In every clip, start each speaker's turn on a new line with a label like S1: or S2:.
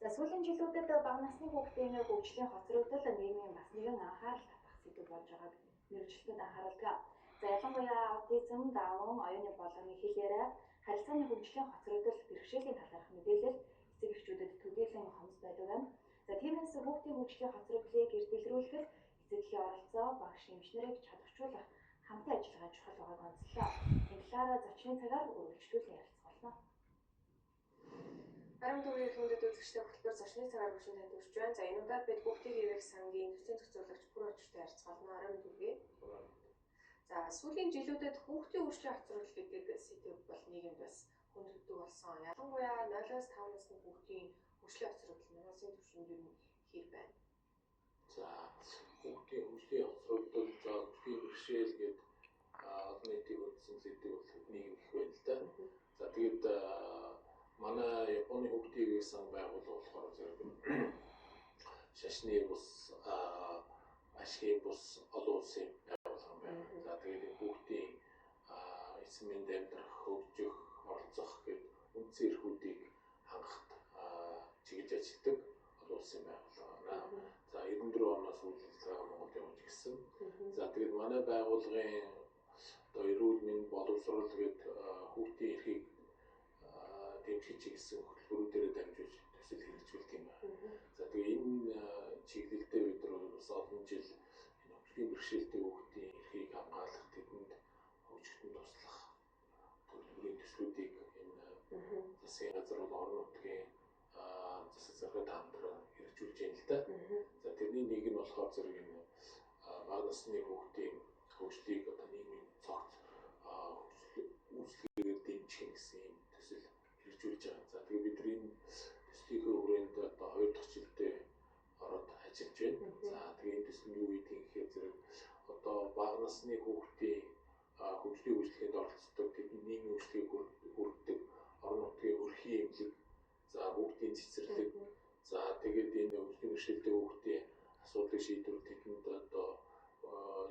S1: За сүүлийн жилүүдэд бага насны хүүхдийн хөгжлийн хоцрогдол нийгмийн бас нэгэн анхаарал татах сэдв болж байгааг мэргэжилтүүд анхааруулдаг. За ялангуяа аутизм, даун, оюуны болгоны хэл яриа, харилцааны хөгжлийн хоцрогдол, бэрхшээлийн талаарх мэдээлэл эцэг эхчүүдэд төдийлөн хомс байдаг байна. За тиймээс хүүхдийн хөгжлийн хоцрогдлыг эрдэлрүүлэхэд эцэгхийн оролцоо, багш эмчнэрийг чадваржуулах хамтын ажиллагаа чухал байгааг онцлоо. Энэ талаар зочны цагаар үргэлжлүүлэн ярилцгаална.
S2: Баруун төвийн хүндэт үзэгчтэй хөтөлбөр зочны цагаар хүрсэн танд хүрч байна. За энэ удаад бид хүүхдийн эрүүл сангийн төсвийн зохицуулагч бүр очиртой харьцуулна. Баруун төвийн. За сүүлийн жилүүдэд хүүхдийн хөгжлийн хоцрогдол гэдэг сэдв бол нийгэмд бас хүндэтгэдэг болсон. Ялангуяа 0-5 насны хүүхдийн хөгжлийн хоцрогдол нь улсын түвшинд юу хэр байна?
S3: За хүүхдийн хөгжлийн хоцрогдол, за хөгжлийн бэрхшээл гэдэг олон нийтийн үндсэн сэдв бол нийгэм их байна л да. За тэгээд манай Японы хүүхдийн эрүүл сан байгууллага болохоор зэрэг шашны бус, ашигын бус олон улсын байгууллага байна. За тэгээд хүүхдийн эсмийн амьдрах, хөгжих, оролцох гэдэг үндсэн эрхүүдийг хангахад чиглэж ажилладаг олон улсын байгууллага байна. За 94 оноос үйлчлэгээ Монголд явж гисэн. За тэгээд манай байгууллагын одоо эрүүл мэнд боловсрол гэдэг хүүхдийн эрхийг дэмжих чиглэсэн хөтөлбөрүүдээр дамжуулж төсөл хэрэгжүүлдэг юм байна. За тэгээ энэ чиглэлдээ бид бас олон жил энэ хөгжлийн бэрхшээлтэй хүүхдийн эрхийг хамгаалах, тэдэнд хөгжихдээ туслах төлөвлөрийн төслүүдийг энэ засгийн газар бол орон нутгийн засаг захиргаанд хамтран хэрэгжүүлж байна л да. За тэрний нэг нь болохоор зэрэг энэ бага насны хүүхдийн хөгжлийг одоо нийгмийн цогц үйлчлэгээр дэмжих гэсэн юм төсөл хэрэгжүүлж байгаа. За тэгээ бид энэ төслийнхөө хүрээнд одоо 2 дахь жилдээ ороод ажиллаж байна. За тэгээ энэ төсөл нь юу гэдэг юм гэхээр зэрэг одоо бага насны хүүхдийн хөгжлийн үйлчлэгэнд оролцдог, тэдний нийгмийн үйлчлэгийг хүргэдэг орон нутгийн өрхийн эмнэлэг, за хүүхдийн цэцэрлэг, за тэгээд энэ хөгжлийн бэрхшээлтэй хүүхдийн асуудлыг шийдвэрлэх тэдэнд одоо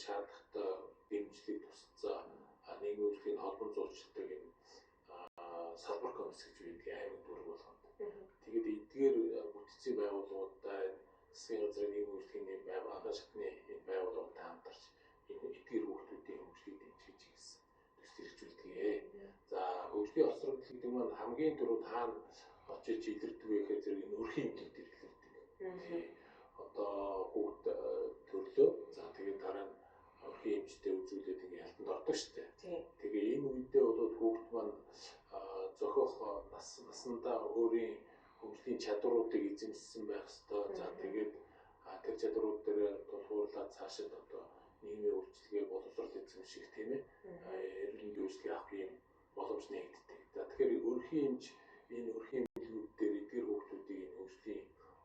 S3: шаардлагатай дэмжлэг тусалцаа нийгмийн үйлчлэгийн холбон зурчилдаг энэ салбар комисс гэж байдаг аймаг дүрэг болгонд. Тэгээд эдгээр бүтцийн байгууллагуудаа засгийн газрын нийгмийн үйлчлэгийн агаан шатны энэ байгууллагуудтай хамтарч энэ эдгээр хүүхдүүдийн хөгжлийг дэмжиж гэсэн төсөл хэрэгжүүлдэг. За хөгжлийн хоцрогдол гэдэг нь хамгийн түрүүд хаана очиж илэрдэг вэ гэхээр зэрэг энэ өрхийн эмнэлэгт илэрдэг. Одоо хүүхд төрлөө. За тэгээд дараа нь өрхийн эмчтэй үзүүлээд ингэ хялтанд ордог шүү дээ. Тэгээ энэ үедээ бол хүүхд маань зохиох наснда өөрийн хөгжлийн чадваруудыг эзэмшсэн байх ёстой. За тэгээд тэр чадварууд дээр тулгуурлаад цаашид одоо нийгмийн үйлчлэгээ боловсрол эзэмших тийм ээ. Эрүүл мэндийн үйлчлэгээ авах юм боломж нэгддэг. За тэгэхээр өрхийн эмч энэ өрхийн эмнэлгүүд дээр эдгээр хүүхдүүдийн энэ хөгжлийн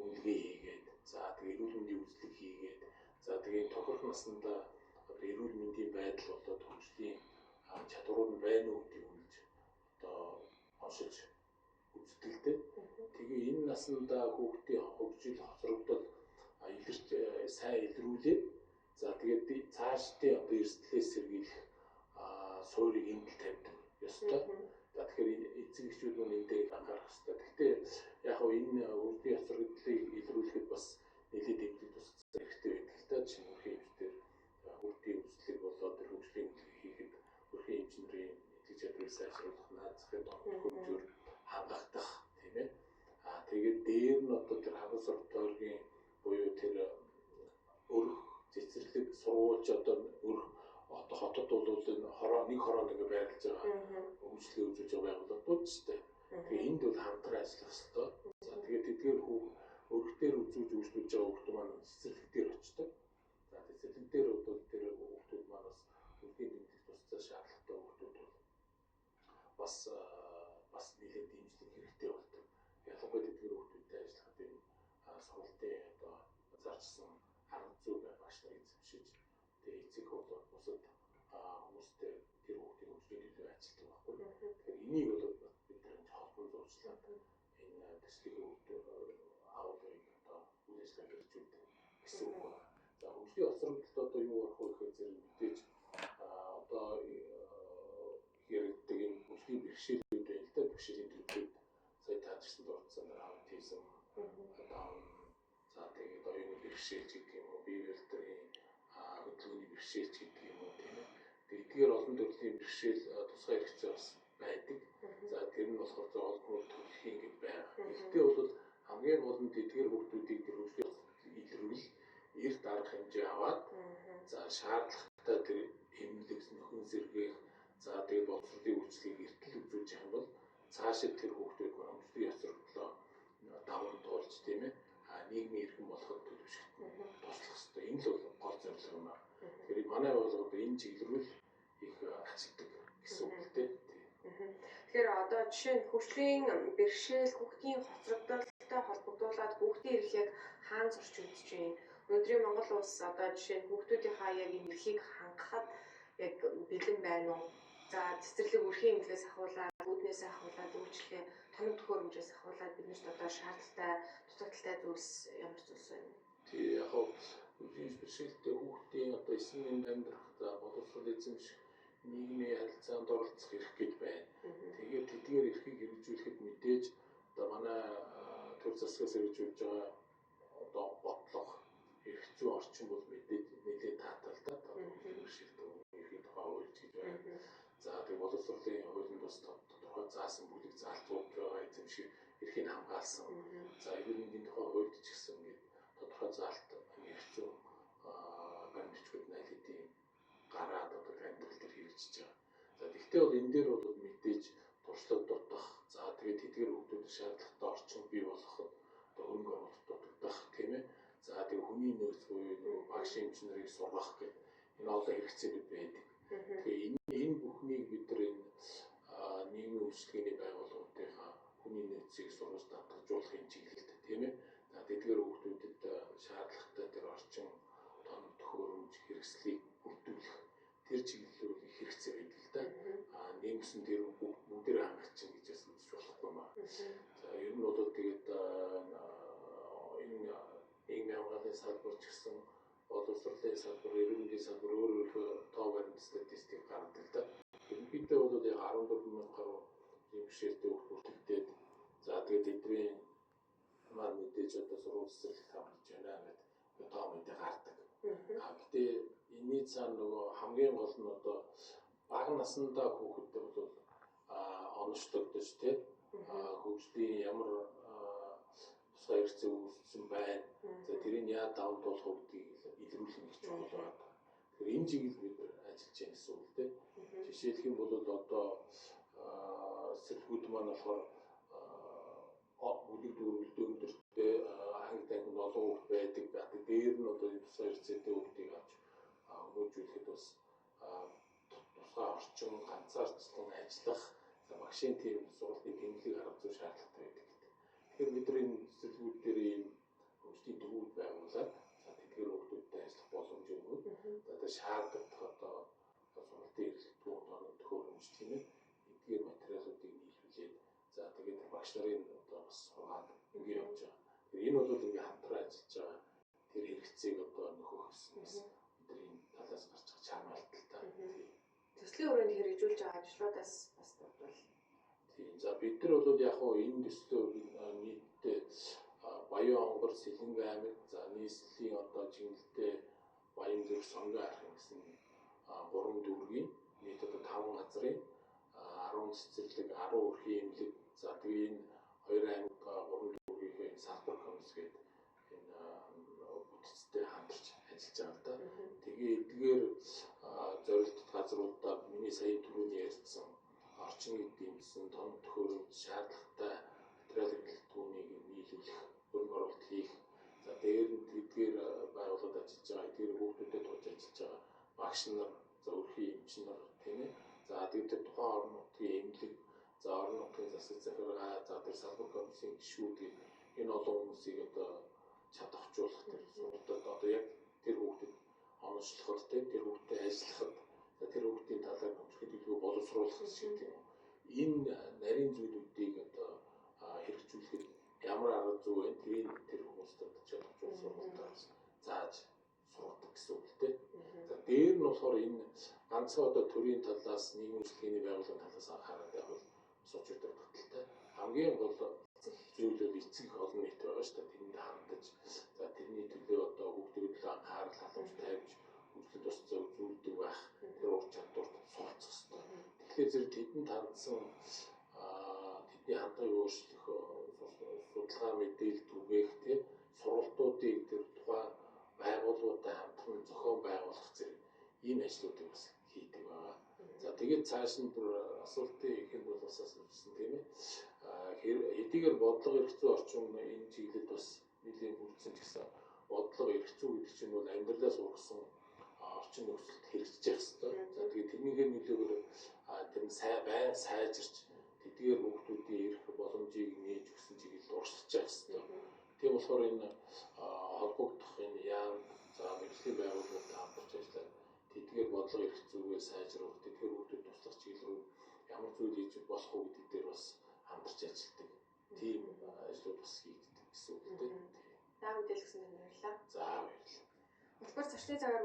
S3: үнэлгээ хийгээд, за тэгээд эрүүл мэндийн үйлчлэг хийгээд, за тэгээд тохирох наснда одоо эрүүл мэндийн байдал болоод хөгжлийн чадварууд нь байна уу гэдгийг үнэлж одоо оншилж үзтгэлтэй. Тэгээ энэ наснда хүүхдийн хөгжил хоцрогдол илэрч сайн илрүүлээд, за тэгээд цаашдын одоо эрсдлээс сэргийлэх суурийг эндэл тавьдаг ёстой. За тэгэхээр эцэг эхчүүд нь эндээ анхаарах ёстой. Гэхдээ яг хөө энэ хөгжлийн хоцрогдлыг илрүүлэхэд бас нэлээд дэмжлэг тусалцаа хэрэгтэй байдаг л да. Жишээ нь өрхийн эмчтэр хүүхдийн үзлэг болоод тэр хөгжлийн үйлчлэг хийхэд өрхийн эмчнэрийн эцэг чадварыг сайжруулах, наазахын тохиолдол хангагдах тийм ээ. Тэгээд дээр нь одоо тэр хагас ордооргийн буюу тэр өрх цэцэрлэг сургуулж одоо өрх одоо хотод бол энэ нэг хороонд ингэ байрлаж байгаа үйлчлэгээ үзүүлж байгаа байгууллагууд ч тийм. Тэгээ энд бол хамтран ажиллах ёстой. За тэгээд эдгээр өрхтөр үзүүлж үйлчлүүлж байгаа хүмүүс маань цэцэрлэг дээр очдог. За цэцэрлэг дээр бол тэр хүмүүс маань бас өрхийн дэмжлэг тусцаа шаардлагатай хүмүүс бол бас нэлээд дэмжлэг хэрэгтэй болдог. Ялангуяа эдгээр хүмүүстэй ажиллахад энэ сургалтын одоо зарчсан арга зүй багш нар эзэмшиж, тэгээ эцэг бол бусад хүмүүстэй тэр хүүхдийн хөгжлийн төлөө ажилладаг байхгүй. Тэгэхээр энийг бол бид нар холбон зурчлаад энэ төслийг авахыг одоо үйл ажиллагаа хэрэгжүүлдэг гэсэн үг байна. За хөгжлийн хоцрогдолд одоо юу болох вэ гэхээр зэрэг мэдээж одоо хэрэгдэг энэ хөгжлийн бэрхшээлүүд байна л да. Бэрхшээлийн төрөлд сая таажсан дурдсан аутизм, бэрхшээлч гэдэг юм уу, бие барилдрын хөдөлгөөний бэрхшээлч гэдэг юм уу тийм ээ. Эдгээр олон төрлийн бэрхшээл тусгай хэрэгцээ бас байдаг. За тэр нь болохоор олонхоо төрөлхийн гэж байгаа. Гэхдээ бол хамгийн гол нь эдгээр хүүхдүүдийг тэр хөгжлийн илрүүл эрт арга хэмжээ аваад за шаардлагатай тэр эмнэлэг нөхөн сэргээх за тэгээд боловсролын үйлчлэгийг эртэл үзүүлж явах юм бол цаашид тэр хүүхдүүд хөгжлийн яс сургуулаа даван туулж тийм ээ нийгмийн иргэн болоход төлөвшөлт туслах хэрэгтэй. Энэ л бол гол зорилго юм аа. Тэгэхээр манай бол одоо энэ чиглэлрүүл их ачилдаг гэсэн үг л дээ.
S2: Тэгэхээр одоо жишээ нь хөгжлийн бэрхшээл хүүхдийн хоцрогдолтой холбогдуулаад хүүхдийн эрхийг хаан зорч үзэж байна. Өнөөдрийн Монгол улс одоо жишээ нь хүүхдүүдийнхаа яг энэ эрхийг хангахад яг бэлэн байна уу? За цэцэрлэг өрхийн эмнэлгээс ахуулаад, үүднээс ахуулаад, үйлчлэгээ тоног төхөөрөмжөөс ахуулаад биднэрт одоо шаардлагатай, дутагдaltaй зүйлс ямар зүйлс байна?
S3: Тий яг хөгжлийн бэрхшээлтэй хүүхдийн одоо 9 амьдрах за боловсрол эзэмших нийгмийн харилцаанд оролцох эрх гэж байна. Тэгээд тэдгээр эрхийг хэрэгжүүлэхэд мэдээж одоо манай төр засгаас хэрэгжүүлж байгаа одоо бодлого эрх зүйн орчин бол мэдээж нэлээд таатай л да. Бэрхшээлтэй эрхийн тухай хуульч гэж байна. За тэгээд боловсролын хуулийн тус тодорхой заасан бүлэг заалтууд байгаа эзэмших эрхийг хамгаалсан. За эрүүл мэндийн тухай хуульд ч гэсэн ингээд тодорхой заалт эрх зүйн баримтчгууд аль хэдийн гараад одоо амьдрал дээр хэрэгжиж байгаа. За тэгвэл бол энэ дээр бол мэдээж туршлага дутах. За тэгээд тэдгээр хүмүүсийн шаардлагатай орчин бий болгоход одоо хөнгө оруулалт дутагдах тийм ээ. За тэгээд хүний нөөц буюу багш эмч нарыг сургах гэх энэ олон хэрэгцээүүд байдаг. Тэгэхээр энэ бүхнийг бид нар энэ нийгмийн үйлчлэгээний байгууллагуудынхаа хүний нөөцийг сургаж татгалзуулахын чиглэлд тийм ээ. За тэдгээр хүмүүстэд шаардлагатай тэр орчин тоног төхөөрөмж хэрэгслийг бүрдүүлэх тэр чиглэлүүд их хэрэгцээ байдаг л да. Нэмсэн тэр бүгдээр хангалтчин гэж бас үзэж болохгүй маа. За ер нь бол тэгээд энэ нийгмийн хамгааллын салбар ч гэсэн боловсролын салбар, эрүүл мэндийн салбар өөрөө тоо баримт статистик гаргадаг л да. Ерөнхийдөө бол яг 14,000 гаруй бэрхшээлтэй хүүхд бүртгэгдээд за тэгээд эдгээр маань мэдээж одоо сургууль цэцэрлэгт хамрж байна гэдэг тоо мэдээ гардаг. Гэхдээ энэний цаана нөгөө хамгийн гол нь одоо бага насндаа хүүхэдтэй бол оночлогдож тийм хөгжлийн ямар тусгай хэрэгцээ үүссэн байна. За тэрийг яа даван туулах гэдгийг илрүүлэх нэг чухал байна. Тэгэхээр энэ чиглэл бид ажиллаж байгаа гэсэн үг тийм. Жишээлх юм бол одоо цэцэрлэгүүд маань болохоор бүлэг дүүргэлтэй өндөртэй анги тангинд олон хүүхэд байдаг. Дээр нь одоо энэ тусгай хэрэгцээтэй хүүхдийг авч хүмүүжүүлэхэд бас тусгай орчин ганцаарчлан ажиллах багшийн тийм сургалтын тэмдэглэг арга зүй шаардлагатай байдаг. Тэгэхээр бид нар энэ цэцэрлэгүүд дээр ийм хөгжлийн төвүүд байгуулад за тэдгээр хүүхдүүдтэй ажиллах боломж өгнө. За тэгээд шаардлагатай одоо сургалтын эрхлэлтүүд тоног төхөөрөмж тийм ээ. Эдгээр материалуудыг нийлүүлээд за тэгээд багш нарын одоо бас сургаад ингэ явж байгаа. Тэгэхээр энэ бол ингээ хамтран ажиллаж байгаа тэр хэрэгцээг одоо нөхөх гэснээс бидний талаас гарч байгаа чармаалт л та.
S2: Төслийн өрөөнд хэрэгжүүлж байгаа ажлуудаас бас бодвол
S3: тийм. За бид нар бол яг хоо энэ төслөө нийтдээ Баян Онгор, Сэлэнгэ аймаг, за нийслэлийн одоо чиглэлтэй Баянзүрх, Сонгон архин гэсэн 3 дүүргийн нийт одоо 5 газрын 10 цэцэрлэг, 10 өрхийн эмнэлэг, за тэгээ энэ 2 аймаг 3 дүүргийнхээ салбар комисс гэдэг энэ бүтцтэй хамтарч ажиллаж байгаа л да. Тэгээ эдгээр зорилттой газруудаа миний сая түрүүний ярьсан орчныг дэмжсэн тоног төхөөрөмж шаардлагатай материал хэрэглэлтүүнийг нийлүүлэх, хөрөнгө оруулалт хийх. За дээр нь тэдгээр байгууллагад ажиллаж байгаа, эдгээр хүүхдүүдэд тулж ажиллаж байгаа багш нар, за өрхийн эмч нар тийм ээ. За тэгээд тухайн орон нутгийн эмнэлэг, за орон нутгийн засаг захиргаа, за тэр салбар комиссийн гишүүд энэ олон хүмүүсийг одоо чадваржуулах тэр сургалтад одоо яг тэр хүүхдэд оночлоход тэр хүүхдэд ажиллахад тэр хүүхдийн талаар хөгжих төлөвөө боловсруулах шиг тийм энэ нарийн зүйлүүдийг одоо хэрэгжүүлэхэд ямар арга зүй вэ? Тэр хүмүүстд чадваржуулах сургалтаас зааж сургадаг гэсэн үг л дээ. За дээр нь болохоор энэ ганцхан одоо төрийн талаас нийгмийн үйлчлэгээний байгууллагын талаас анхаарал тавьвал сууч дутагдaltaй. Хамгийн гол зүйл бол эцэг олон нийт байгаа шүү дээ. Тэнд хандаж за тэрний төлөө одоо тэдэнд хандсан тэдний хандлагыг өөрчлөх судалгаа мэдээлэл түгээх тийм сургалтуудыг тэр тухайн байгууллагуудтай хамтран зохион байгуулах зэрэг ийм ажлуудыг бас хийдэг байгаа. За тэгээд цааш нь бүр асуултын ихэнд бол бас асуусан тийм ээ. Хэдийгээр бодлого эрх зүйн орчин энэ чиглэлд бас нэлийн бүрдсэн ч гэсэн бодлого эрх зүй гэдэг чинь бол амьдралаас ургасан орчин нөхцөлд хэрэгжиж явах хэрэгтэй. За тэгээд тэрнийхээ нөлөөгөөр тэр байн сайжирч тэдгээр хүмүүсийн эрх боломжийг нээж өгсөн чиглэлд урагшилж явах хэрэгтэй. Тийм болохоор энэ холбогдох энэ яам за мэргэжлийн байгууллагуудтай хамтарч ажиллаад тэдгээр бодлого эрх зүйгээ сайжруулах, тэдгээр хүмүүсд туслах чиглэл рүү ямар зүйл хийж болох вэ гэдэг дээр бас хамтарч ажилладаг. Тийм ажлууд бас хийгддэг гэсэн үг тийм.
S2: Та мэдээлэл өгсөн юм баярлалаа.
S3: За баярлалаа.
S2: Улбар зочны цагаар